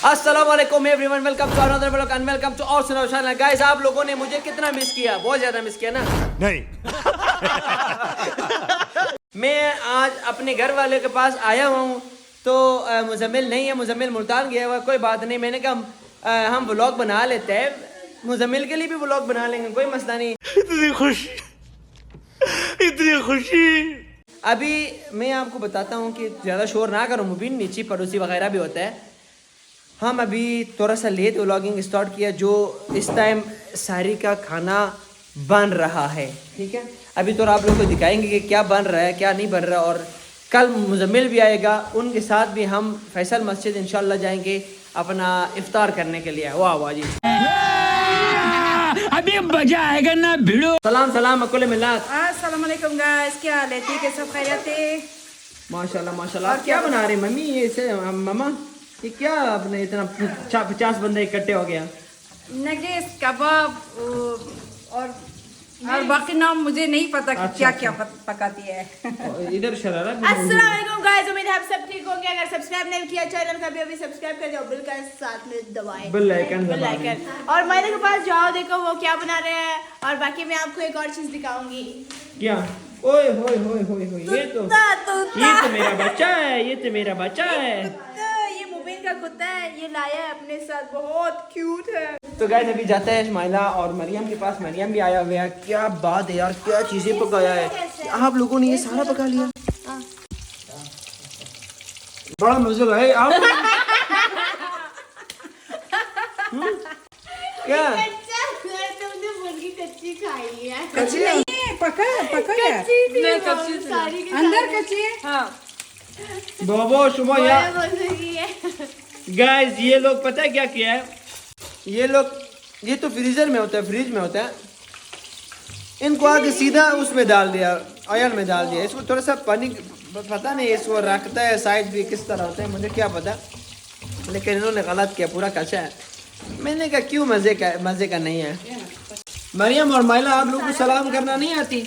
अस्सलाम वालेकुम everyone, welcome to another vlog and welcome to Aur Sunao channel. Guys, आप लोगों ने मुझे कितना मिस किया? बहुत ज़्यादा मिस किया ना? नहीं। मैं आज अपने घर वाले के पास आया हुआ हूँ, तो मुजम्मिल नहीं है, मुजम्मिल मुल्तान गया हुआ। कोई बात नहीं, मैंने कहा हम व्लॉग बना लेते हैं, मुजम्मिल के लिए भी व्लॉग बना लेंगे, कोई मसला नहीं। इतनी खुशी। अभी मैं आपको बताता हूँ कि ज़्यादा शोर ना करो, मुबीन नीचे पड़ोसी वगैरह भी होता है। हम अभी थोड़ा सा लेट व्लॉगिंग स्टार्ट किया, जो इस टाइम सारी का खाना बन रहा है, ठीक है। अभी तो आप लोगों को दिखाएंगे कि क्या बन रहा है क्या नहीं बन रहा, और कल मुजम्मिल भी आएगा, उनके साथ भी हम फैसल मस्जिद इंशाल्लाह जाएंगे अपना इफ्तार करने के लिए। वाह वाह जी, अभी मजा आएगा ना भिड़ो। सलाम सलाम अकुल मिलात। अस्सलाम वालेकुम गाइस, क्या हाल है? ठीक है, सब खैरियत है? माशाल्लाह माशाल्लाह। आप क्या बना रहे मम्मी? ये से मम्मा ये क्या आपने इतना 50 बंदे इकट्ठे हो गया? नगेट्स, कबाब और बाकी नाम मुझे नहीं पता कि क्या क्या पकाती है। इधर शरारा भी अस्सलाम वालेकुम गाइस, उम्मीद है आप सब ठीक होंगे। अगर सब्सक्राइब नहीं किया चैनल का भी अभी सब्सक्राइब कर जाओ, बेल का साथ में दबाएं, बेल आइकन बेल आइकन। और मायने के पास जाओ, देखो वो क्या बना रहे हैं, और बाकी मैं आपको एक और चीज दिखाऊंगी। क्या? ओए होए होए होए होए, ये तो मेरा बच्चा है, ये तो मेरा बच्चा है। ये मुबीन का कुत्ता है, ये लाया है अपने साथ, बहुत क्यूट है। तो गाइस अभी जाते हैं इस्माइला और मरियम के पास। मरियम भी आया हुआ है। क्या बात है यार, क्या चीजें पकाया है आप लोगों ने, ये सारा पका लिया। बड़ा मजा है आप। क्या तुमने मुर्गी कच्ची खाई है? कच्ची नहीं, पका कच्ची थी, नहीं, कच्ची थी। सारी के अंदर कच्ची है। हाँ, बोबो शुभ यार। है। गाइस ये लोग पता है क्या किया है, ये लोग, ये तो फ्रीजर में होता है, फ्रिज में होता है, इनको आगे सीधा उसमें डाल दिया, ऑयल में डाल दिया। इसको थोड़ा सा पानी, पता नहीं इसको रखता है साइज भी किस तरह होता है, मुझे क्या पता, लेकिन इन्होंने गलत किया, पूरा कच्चा है। मैंने कहा क्यों मजे का नहीं है। मरियम और माइला, आप लोग को सलाम करना नहीं आती?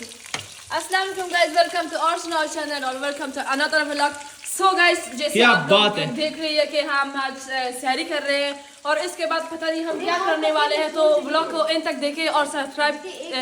अस्सलाम वालेकुम guys, welcome to Aur Sunao channel और welcome to another vlog. So guys, जैसे क्या आप लोग बात है। देख रही है कि हम आज सहरी कर रहे हैं, और इसके बाद पता नहीं हम क्या करने वाले हैं, तो व्लॉग को एंड तक देखें और सब्सक्राइब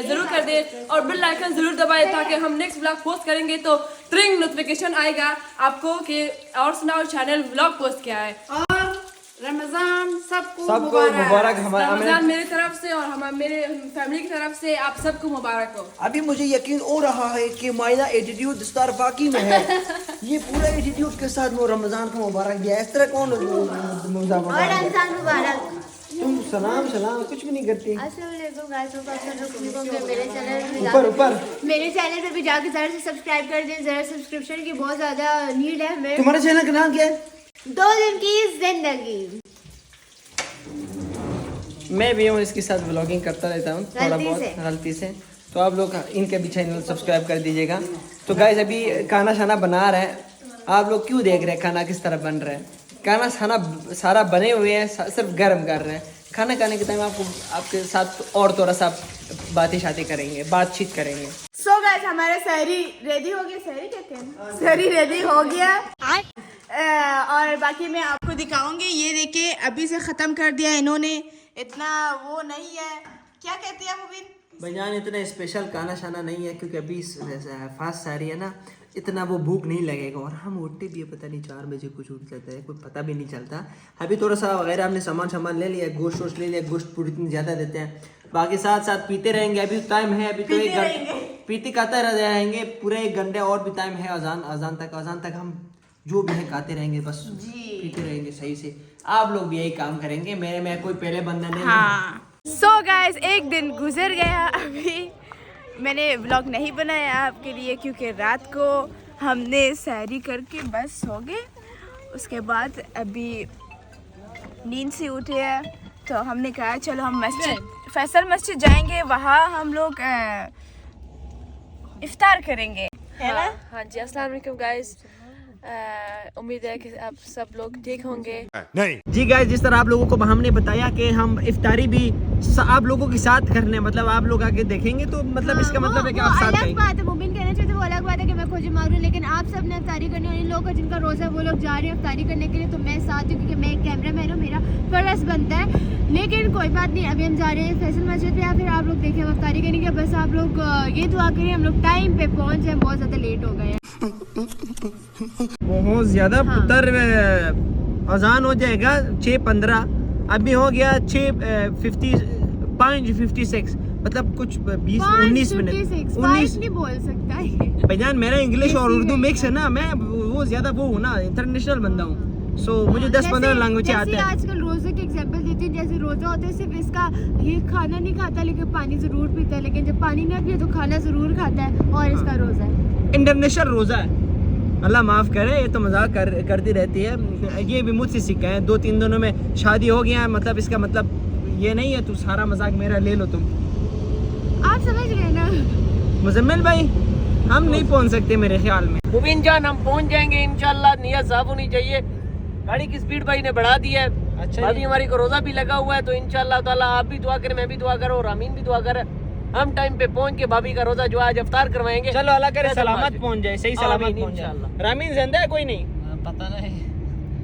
जरूर कर दें और बेल आइकन जरूर दबाएं, ताकि हम नेक्स्ट व्लॉग पोस्ट करेंगे तो ट्रिंग नोटिफिकेशन आएगा आपको कि और सुनाओ चैनल व्लॉग पोस्ट किया है। और रमजान सबको मुबारक। रमजान मेरी तरफ से और मेरे फैमिली की तरफ से आप सबको मुबारक हो। अभी मुझे यकीन हो रहा है कि माइला एटीट्यूड स्टार वाकई में है। ये पूरा एटीट्यूड के साथ वो रमजान को मुबारक दिया, इस तरह कौन रमजान मुबारक। तुम सलाम कुछ भी नहीं करती। ऊपर मेरे चैनल पे भी जाके जरा से सब्सक्राइब कर दें, जरा सब्सक्रिप्शन की बहुत ज्यादा नीड है हमें। तुम्हारे चैनल का नाम क्या है? 2 दिन की जिंदगी। मैं भी हूँ इसके साथ व्लॉगिंग करता रहता हूँ थोड़ा बहुत गलती से, तो आप लोग इनके भी चैनल सब्सक्राइब कर दीजिएगा। तो गाइस अभी खाना शाना बना रहे हैं, आप लोग क्यों देख रहे हैं खाना किस तरह बन रहा है? खाना शाना सारा बने हुए हैं, सिर्फ गर्म कर रहे हैं। खाना खाने के टाइम आपको आपके साथ और थोड़ा सा बातें करेंगे, बातचीत करेंगे। सो गाइस, हमारा सहरी रेडी हो गया, सहरी कहते हैं, सहरी रेडी हो गया। और बाकी मैं आपको दिखाऊंगी, ये देखिए अभी से ख़त्म कर दिया इन्होंने, इतना वो नहीं है, क्या कहते हैं मुबीन? भैयान इतना स्पेशल खाना शाना नहीं है, क्योंकि अभी फास्ट सारी है ना, इतना वो भूख नहीं लगेगा। और हम उठते भी पता नहीं 4 बजे कुछ उठ जाता है, कोई पता भी नहीं चलता। अभी थोड़ा सा वगैरह हमने सामान ले लिया, गोश्त वोश्त ले लिया, गोश्त पूरी इतनी ज़्यादा देते हैं, बाकी साथ साथ पीते रहेंगे। अभी टाइम है, अभी तो 1 घंटे पीते खाते रह जाएंगे, पूरे 1 घंटे और भी टाइम है अजान तक हम जो भी है खाते रहेंगे, बस पीते रहेंगे सही से। आप लोग भी यही काम करेंगे, मेरे में कोई पहले बंदा नहीं। हाँ। सो गाइस, एक दिन गुजर गया, अभी मैंने व्लॉग नहीं बनाया आपके लिए, क्योंकि रात को हमने सहरी करके बस सो गए। उसके बाद अभी नींद से उठे हैं, तो हमने कहा चलो हम फैसल मस्जिद जाएंगे, वहाँ हम लोग इफ्तार करेंगे, है ना? हाँ जी, अस्सलाम वालेकुम गाइस, उम्मीद है कि आप सब लोग ठीक होंगे। नहीं। जी गाइस, जिस तरह आप लोगों को हमने बताया कि हम इफ्तारी भी आप लोगों के साथ करने, मतलब आप लोग आगे देखेंगे, तो मतलब इसका मतलब है कि आप साथ अलग बात है, मुबीन कहने खाना चाहिए तो वो अलग बात है कि मैं खोजी मांग रही हूँ, लेकिन आप सब ने अफ्तारी करनी है, इन लोगों का जिनका रोज़ा है वो लोग जा रहे हैं अफ्तारी करने के लिए, तो मैं साथ हूँ क्योंकि मैं एक कैमरा मैन हूँ, मेरा फर्ज बनता है। लेकिन कोई बात नहीं, अभी हम जा रहे हैं फैसल मस्जिद पे, या फिर आप लोग देखें अफ्तारी करेंगे। बस आप लोग ये दुआ करें हम लोग टाइम पे पहुँच जाए, बहुत ज़्यादा लेट हो गए हैं। बहुत ज़्यादा पुत्र अजान हो जाएगा 6:15, अभी हो गया 5:56, मतलब कुछ 20-19 मिनट 19 नहीं बोल सकता है भाईजान, मेरा इंग्लिश और उर्दू मिक्स है ना, मैं वो ज़्यादा वो हूँ ना, इंटरनेशनल बंदा हूँ, सो मुझे 10-15 लैंग्वेज आते हैं। आजकल रोजे की एग्जांपल देती हूँ, जैसे रोजा होता है सिर्फ इसका ये खाना नहीं खाता लेकिन पानी जरूर पीता है, लेकिन जब पानी ना पिए तो खाना जरूर खाता है, और इसका रोजा है इंटरनेशनल रोज़ा है। अल्लाह माफ़ करे, ये तो मजाक करती रहती है, ये भी मुझसे सीखा है। 2-3 दिनों में शादी हो गया, मतलब इसका मतलब ये नहीं है तू सारा मजाक मेरा ले लो तुम, आप समझ रहे हैं ना। मुजम्मिल भाई हम नहीं पहुंच सकते मेरे ख्याल में। मुबीन जान हम पहुंच जाएंगे इंशाल्लाह, नियत साफ होनी चाहिए। गाड़ी की स्पीड भाई ने बढ़ा दी है, अच्छा अभी हमारी को रोजा भी लगा हुआ है, तो इंशाल्लाह ताला आप भी दुआ करें, मैं भी दुआ करूँ और रामीन भी दुआ करे, हम टाइम पे पहुंच के भाभी का रोजा जो आज अफ्तार करवाएंगे। चलो अल्लाह करे सलामत पहुंच जाए, सही सलामत आमीन, पहुंच जाए। इंशाल्लाह। रामीन जिंदा है कोई नहीं? पता नहीं,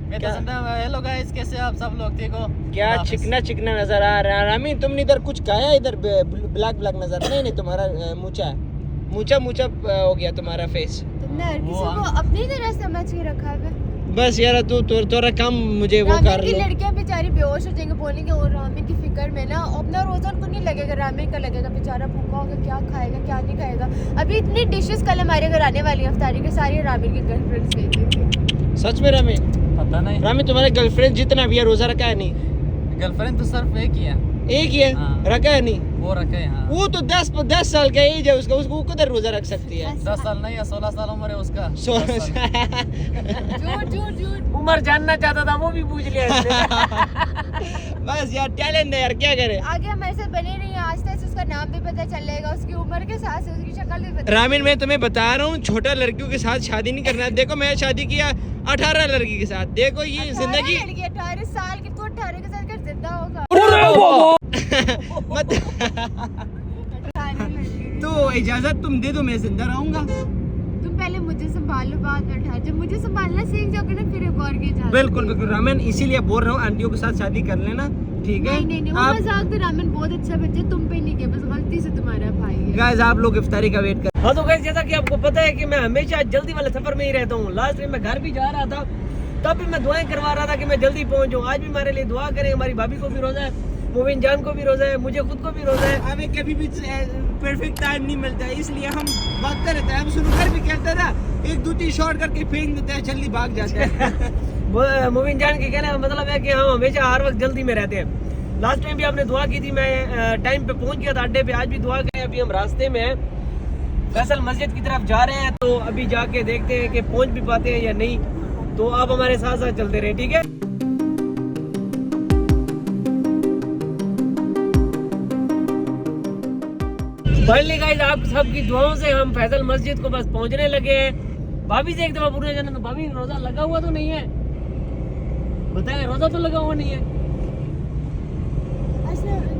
मैं तो सुनता हूँ। हेलो गाइस, कैसे आप सब लोग, ठीक हो? क्या चिकना चिकना नजर आ रहा है रामीन, तुमने इधर कुछ खाया? इधर ब्लैक ब्लैक नजर नहीं तुम्हारा मूछा हो गया तुम्हारा फेस। तुमने हर किसी को अपनी तरह समझ के रखा है। बस यार तू तोरा काम मुझे वो कर की लो। लड़कियां बेचारी बेहोश हो जाएंगे, बोलेंगे और रामीन की फिक्र में ना अपना रोजा उनको नहीं लगेगा, रामीन का लगेगा, बेचारा भूखा होगा, क्या खाएगा क्या नहीं खाएगा। अभी इतनी डिशेस कल हमारे घर आने वाली है अफ्तारी के, सारी रामीन की गर्लफ्रेंड्स गई। सच में रामीन? पता नहीं, रामीन तुम्हारे गर्लफ्रेंड जितना भी है रोजा रखा है नहीं? गर्लफ्रेंड तो सिर्फ एक ही है। एक ही है? हाँ। रखा है नहीं? वो रखे हैं। हाँ। वो तो 10 साल का एज है उसका, उसको किधर रोजा रख सकती है? 10 साल नहीं है, 16 साल उम्र है उसका। 16 झूठ उमर जानना चाहता था, वो भी पूछ लिया इसने। बस यार टैलेंट है यार, क्या करे। आगे हमारे साथ बने रही है, आज तक उसका नाम भी पता चलेगा, उसकी उम्र के साथ से उसकी शक्ल भी पता। रामीन मैं तुम्हें बता रहा हूँ, छोटा लड़कियों के साथ शादी नहीं करना। देखो मैं शादी किया 18 लड़की के साथ, देखो ये जिंदगी 18 साल की, तो 18 के साथ कर जिंदा होगा। मत तो इजाजत तुम दे दो, मैं जिंदा रहूंगा। तुम पहले मुझे संभालो, बाद में उठा, जब मुझे संभालना सीख जाओगे ना फिर एक और की इजाजत। बिल्कुल बिल्कुल रामीन, इसीलिए बोल रहा हूँ आंटियों के साथ शादी कर लेना, ठीक है? नहीं वो मजाक तो रामीन बहुत अच्छा बच्चा, तुम पे नहीं किया, बस गलती से तुम्हारा भाई है। गाइस आप लोग इफ्तारी का वेट कर। हाँ तो गाइस जैसा कि आपको पता है कि मैं हमेशा जल्दी वाले सफर में ही रहता हूँ। लास्ट टाइम मैं घर भी जा रहा था, तब भी मैं दुआएं करवा रहा था कि मैं जल्दी पहुंचूं। आज भी हमारे लिए दुआ करें, हमारी भाभी को भी रोजा है, मुबीन जान को भी रोजा है, मुझे खुद को भी रोजा है। हमें कभी भी परफेक्ट टाइम नहीं मिलता है, इसलिए हम भागते रहते हैं। हम शुरू कर भी कहते ना, 1-2-3 शॉट करके फेंक देते हैं, जल्दी भाग जाते हैं। मुबीन जान के कहने का मतलब है कि हम हमेशा हर वक्त जल्दी में रहते हैं। लास्ट टाइम भी आपने दुआ की थी, मैं टाइम पे पहुंच गया था अड्डे पे। आज भी दुआ करें, अभी हम रास्ते में हैं, फैसल मस्जिद की तरफ जा रहे हैं, तो अभी जाके देखते हैं कि पहुंच भी पाते हैं या नहीं। तो आप हमारे साथ साथ चलते रहे, ठीक है? फाइनली गाइस आप सबकी दुआओं से हम फैसल मस्जिद को बस पहुंचने लगे हैं। भाभी से एक दफा पूछना जाना, तो भाभी रोजा लगा हुआ तो नहीं है? बताए रोजा तो लगा हुआ नहीं है।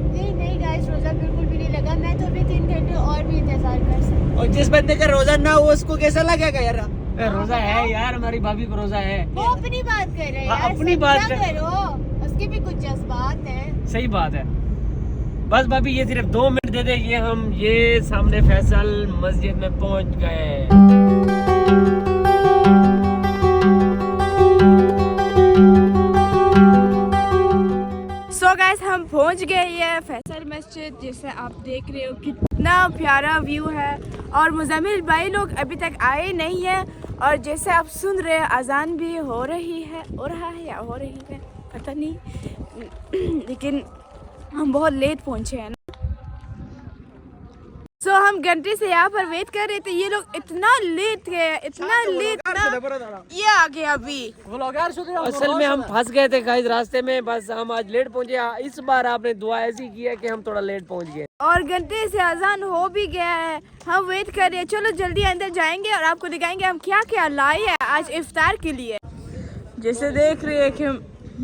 नहीं गाइस, रोजा बिल्कुल भी नहीं लगा। मैं तो अभी 3 घंटे और भी इंतजार कर सकती हूँ। और जिस बंदे का रोजा ना हो उसको कैसा लगेगा यार? रोजा है यार, हमारी भाभी को रोजा है। वो अपनी बात कर रहे हैं यार, अपनी बात समझा करो, उसकी भी कुछ जज्बात हैं। सही बात है। बस भाभी ये सिर्फ 2 मिनट दे दे, ये सामने फैसल मस्जिद में पहुंच गए। सो गाइस हम पहुंच गए ये फैसल मस्जिद, जैसे आप देख रहे हो कितना प्यारा व्यू है। और मुजम्मिल भाई लोग अभी तक आए नहीं है, और जैसे आप सुन रहे हैं अजान भी हो रही है, हो रही है पता नहीं, लेकिन हम बहुत लेट पहुंचे हैं ना। सो हम घंटे से यहाँ पर वेट कर रहे थे, ये लोग इतना लेट गए, इतना लेट ना, ये आ गया अभी। असल में हम फंस गए थे गाइस रास्ते में, बस हम आज लेट पहुंचे। इस बार आपने दुआ ऐसी की है कि हम थोड़ा लेट पहुंच गए, और घंटे से अजान हो भी गया है, हम वेट कर रहे हैं। चलो जल्दी अंदर जाएंगे और आपको दिखाएंगे हम क्या क्या लाए हैं आज इफ्तार के लिए। जैसे देख रहे हैं कि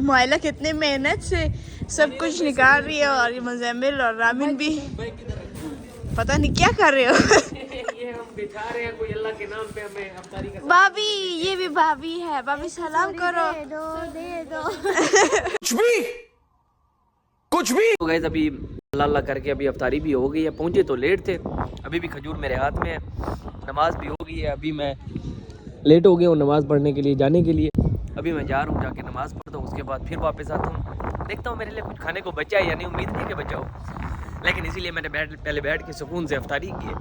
मायला कितने मेहनत से सब कुछ निकाल रही है, और ये मुजम्मिल और रामीन भी पता नहीं क्या कर रहे हो। ये हम बिछा रहे हैं, कोई अल्लाह के नाम पे हमें अफ्तारी का। भाभी, ये भी भाभी है, भाभी सलाम करो। दे दो कुछ भी तो गाइस अभी अल्लाह अल्लाह करके अभी अफ्तारी भी हो गई है। पहुंचे तो लेट थे, अभी भी खजूर मेरे हाथ में है, नमाज भी हो गई है। अभी मैं लेट हो गया हूँ नमाज पढ़ने के लिए जाने के लिए। अभी मैं जा रहा हूँ, जाके नमाज पढ़ता हूँ, उसके बाद फिर वापस आता हूँ। देखता हूँ मेरे लिए कुछ खाने को बचा है या नहीं, उम्मीद नहीं कि बचा हो, लेकिन इसीलिए मैंने पहले बैठ के सुकून से अफ्तारी की है,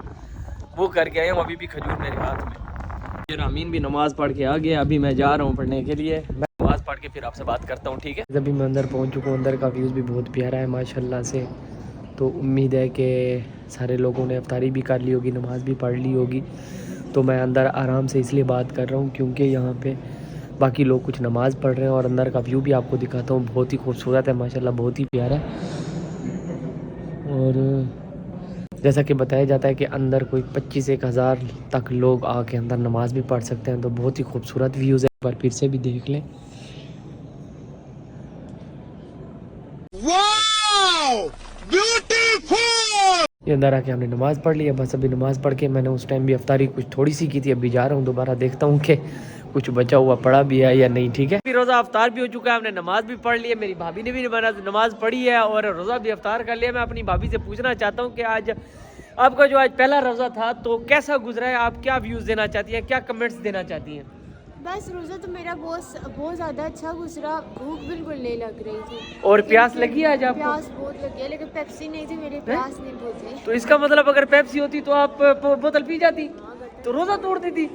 वो करके आया हूँ। अभी भी खजूर मेरे हाथ में। फिर अमीन भी नमाज़ पढ़ के आ गया, अभी मैं जा रहा हूँ पढ़ने के लिए। मैं नमाज़ पढ़ के फिर आपसे बात करता हूँ, ठीक है। अभी मैं अंदर पहुँच चुका हूँ, अंदर का व्यूज़ भी बहुत प्यारा है माशाल्लाह से। तो उम्मीद है कि सारे लोगों ने अफ्तारी भी कर ली होगी, नमाज़ भी पढ़ ली होगी। तो मैं अंदर आराम से इसलिए बात कर रहा हूँ क्योंकि यहाँ पे बाकी लोग कुछ नमाज़ पढ़ रहे हैं। और अंदर का व्यू भी आपको दिखाता हूँ, बहुत ही खूबसूरत है माशाल्लाह, बहुत ही प्यारा है। और जैसा कि बताया जाता है कि अंदर कोई 25-1 हज़ार तक लोग आके अंदर नमाज़ भी पढ़ सकते हैं। तो बहुत ही खूबसूरत व्यूज़ है, एक बार फिर से भी देख लें। ये अंदर आके हमने नमाज़ पढ़ ली है, बस अभी नमाज़ पढ़ के मैंने उस टाइम भी अफ्तारी कुछ थोड़ी सी की थी, अभी जा रहा हूँ दोबारा, देखता हूँ कि कुछ बचा हुआ पड़ा भी है या नहीं, ठीक है। फिर रोज़ा अफ्तार भी हो चुका है, हमने नमाज़ भी पढ़ ली है, मेरी भाभी ने भी नमाज़ पढ़ी है और रोज़ा भी अफ्तार कर लिया। मैं अपनी भाभी से पूछना चाहता हूँ कि आज आपका जो आज पहला रोज़ा था तो कैसा गुजरा है, आप क्या व्यूज़ देना चाहती हैं, क्या कमेंट्स देना चाहती हैं? बस रोज़ा तो मेरा बहुत ज़्यादा अच्छा गुजरा, भूख बिल्कुल नहीं लग रही थी। और प्यास लगी आज आपको? प्यास बहुत लगी है, लेकिन पेप्सी नहीं थी, मेरी प्यास नहीं बुझी। तो इसका मतलब अगर पेप्सी होती तो आप बोतल पी जाती, तो रोज़ा तोड़ देती।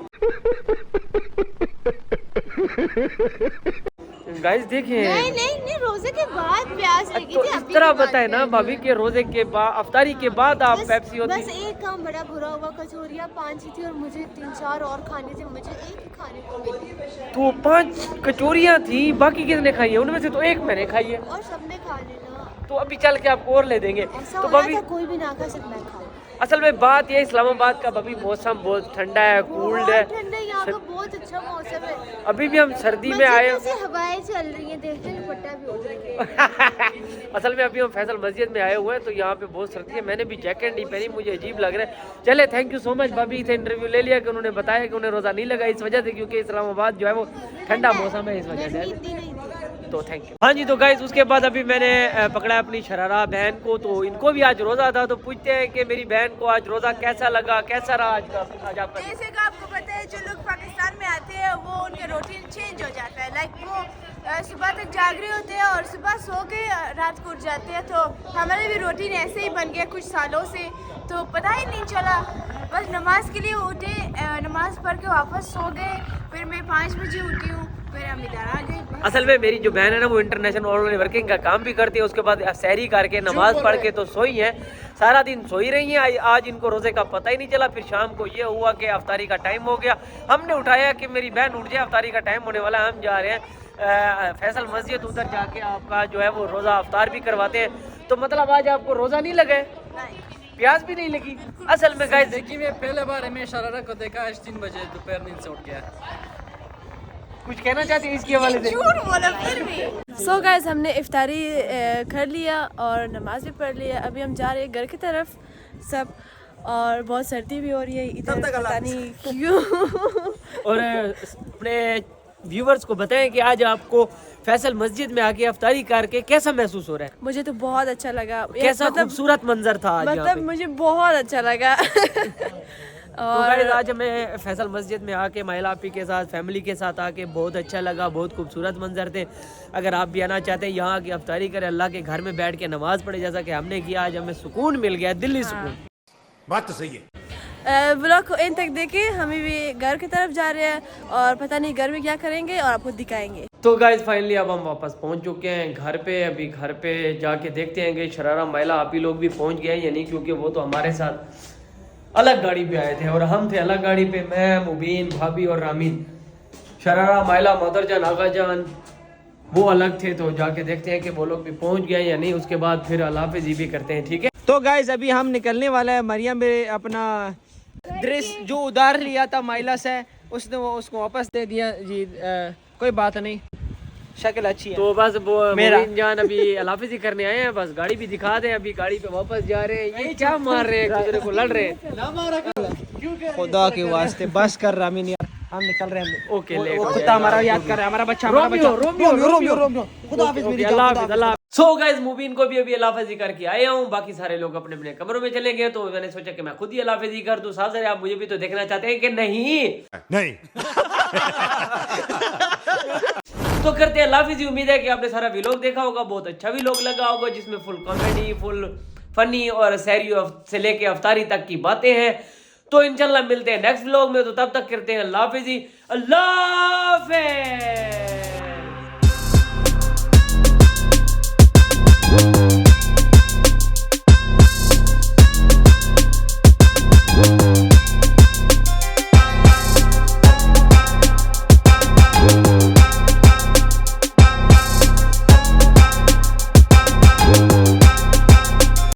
गाइस देखिए, नहीं रोजे के बाद प्यास लगी तो थी। इस तरह बताए ना भाभी के रोजे के बाद अफ्तारी के बाद आप पेप्सी होती। बस एक काम बड़ा बुरा हुआ, कचौरियाँ 5 ही थी और मुझे 3-4 और खाने थे, मुझे एक ही खाने को मिली। तो 5 कचौरियाँ थी, बाकी किसने खाई है? उनमें से तो एक मैंने खाई है। और सबने खा लेना, तो अभी चल के आपको और ले देंगे। ऐसा तो होना भाभी था कोई भी ना खा सकता, मैं खा। असल में बात ये इस्लामाबाद का भाभी मौसम बहुत ठंडा है, कूल्ड है, ठंडा, यहाँ का बहुत अच्छा मौसम है। अभी भी हम सर्दी में आए। हवाएं चल रही हैं, देखते हैं दुपट्टा भी उड़ रही है। असल में अभी हम फैसल मस्जिद में आए हुए हैं, तो यहाँ पे बहुत सर्दी है। मैंने भी जैकेट नहीं पहनी, मुझे अजीब लग रहा है। चले, थैंक यू सो मच भाभी से इंटरव्यू ले लिया कि उन्होंने बताया कि उन्हें रोज़ा नहीं लगा इस वजह से, क्योंकि इस्लामाबाद जो है वो ठंडा मौसम है, इस वजह से। तो थैंक यू। हाँ जी, तो गाइस उसके बाद अभी मैंने पकड़ा अपनी शरारा बहन को, तो इनको भी आज रोज़ा था। तो पूछते हैं कि मेरी बहन को आज रोज़ा कैसा लगा, कैसा रहा आज आपका? जैसे कि आपको पता है, जो लोग पाकिस्तान में आते हैं वो उनके रूटीन चेंज हो जाता है। लाइक वो सुबह तक जाग रहे होते हैं और सुबह सो के रात को उठ जाते हैं। तो हमारे भी रूटीन ऐसे ही बन गया कुछ सालों से, तो पता ही नहीं चला। बस नमाज के लिए उठे, नमाज पढ़ के वापस सो गए, फिर मैं 5 बजे उठी हूँ, फिर हम इधर आ गए। असल में मेरी जो बहन है ना वो इंटरनेशनल ऑनलाइन वर्किंग का काम भी करती है, उसके बाद सहरी करके नमाज पढ़ के तो सोई है, सारा दिन सोई रही हैं। आज इनको रोज़े का पता ही नहीं चला। फिर शाम को ये हुआ कि अफ्तारी का टाइम हो गया, हमने उठाया कि मेरी बहन उठ जाए, अफ्तारी का टाइम होने वाला है, हम जा रहे हैं फैसल मस्जिद, उधर जाके आपका जो है वो रोज़ा अफ्तार भी करवाते हैं। तो मतलब आज आपको रोज़ा नहीं लगा है, प्यास भी नहीं लगी? असल में गाइस देखिए, मैं पहले बार हमें शरारा को देखा आज 3 बजे दोपहर नींद से उठ गया। कुछ कहना चाहती है इसके हवाले से? झूठ बोला फिर भी। सो गाइस हमने इफ्तारी कर लिया और नमाज भी पढ़ लिया। अभी हम जा रहे हैं घर की तरफ सब, और बहुत सर्दी भी हो रही है इधर, पता नहीं क्यों। और अपने व्यूवर्स को बताएं कि आज आपको फैसल मस्जिद में आके अफ्तारी करके कैसा महसूस हो रहा है? मुझे तो बहुत अच्छा लगा। कैसा खूबसूरत मंजर था आज यहाँ पे? मतलब मुझे बहुत अच्छा लगा। तो गाइस आज हमें फैसल मस्जिद में आके महिला आपी के साथ, फैमिली के साथ आके बहुत अच्छा लगा, बहुत खूबसूरत मंजर थे। अगर आप भी आना चाहते हैं यहाँ की अफ्तारी करें, अल्लाह के घर में बैठ के नमाज पढ़े जैसा कि हमने किया, आज हमें सुकून मिल गया, दिल्ली सुकून। बात तो सही है। व्लॉग को एंड तक देखे, हमें भी घर की तरफ जा रहे हैं और पता नहीं घर में क्या करेंगे और आपको दिखाएंगे। तो गाइस फाइनली अब हम वापस पहुंच चुके हैं घर पे। अभी घर पे जाके देखते हैं कि शरारा महिला आपी लोग भी पहुंच गए हैं या नहीं, क्योंकि वो तो हमारे साथ अलग गाड़ी पे आए थे और हम थे अलग गाड़ी पे, मैं, मुबीन, भाभी और रामीन। शरारा महिला, मदरजान, आगा जान वो अलग थे। तो जाके देखते हैं कि वो लोग भी पहुंच गए या नहीं, उसके बाद फिर अल्लाह हाफिज़ भी करते हैं, ठीक है। तो गाइस अभी हम निकलने वाला है। मरियम ने अपना ड्रेस जो उधार लिया था माइला से, उसने वो उसको वापस दे दिया जी। कोई बात नहीं, शक्ल अच्छी है तो बस वो मेरा। मोइन जान अभी अलाफिज ही करने आए हैं, बस गाड़ी भी दिखा दें, अभी गाड़ी पे वापस जा रहे हैं। ये क्या मार रहे हैं, एक दूसरे को लड़ रहे हैं। खुदा के वास्ते बस कर रामीन यार, हम निकल रहे हैं। ओके वो ले कुत्ता हमारा याद कर रहा है, हमारा बच्चा, हमारा बच्चा। रोमियो खुदा हाफिज मेरी जान, अल्लाह खुदा हाफिज, अल्लाह। सो गाइस मुबीन को भी अभी अल्लाह हाफिज़ करके आया हूँ, बाकी सारे लोग अपने अपने कमरों में चले गए, तो मैंने सोचा कि मैं खुद ही अल्लाह हाफिज़ कर दूं। साहब आप मुझे भी तो देखना चाहते हैं कि नहीं? तो करते हैं अल्लाह हाफिज़। उम्मीद है कि आपने सारा व्लॉग देखा होगा, बहुत अच्छा व्लॉग लगा होगा, जिसमें फुल कॉमेडी, फुल फनी और सहरी से लेके अफ्तारी तक की बातें हैं। तो इंशाल्लाह मिलते हैं नेक्स्ट व्लॉग में, तो तब तक करते हैं अल्लाह हाफिज़। अल्लाह हाफिज़।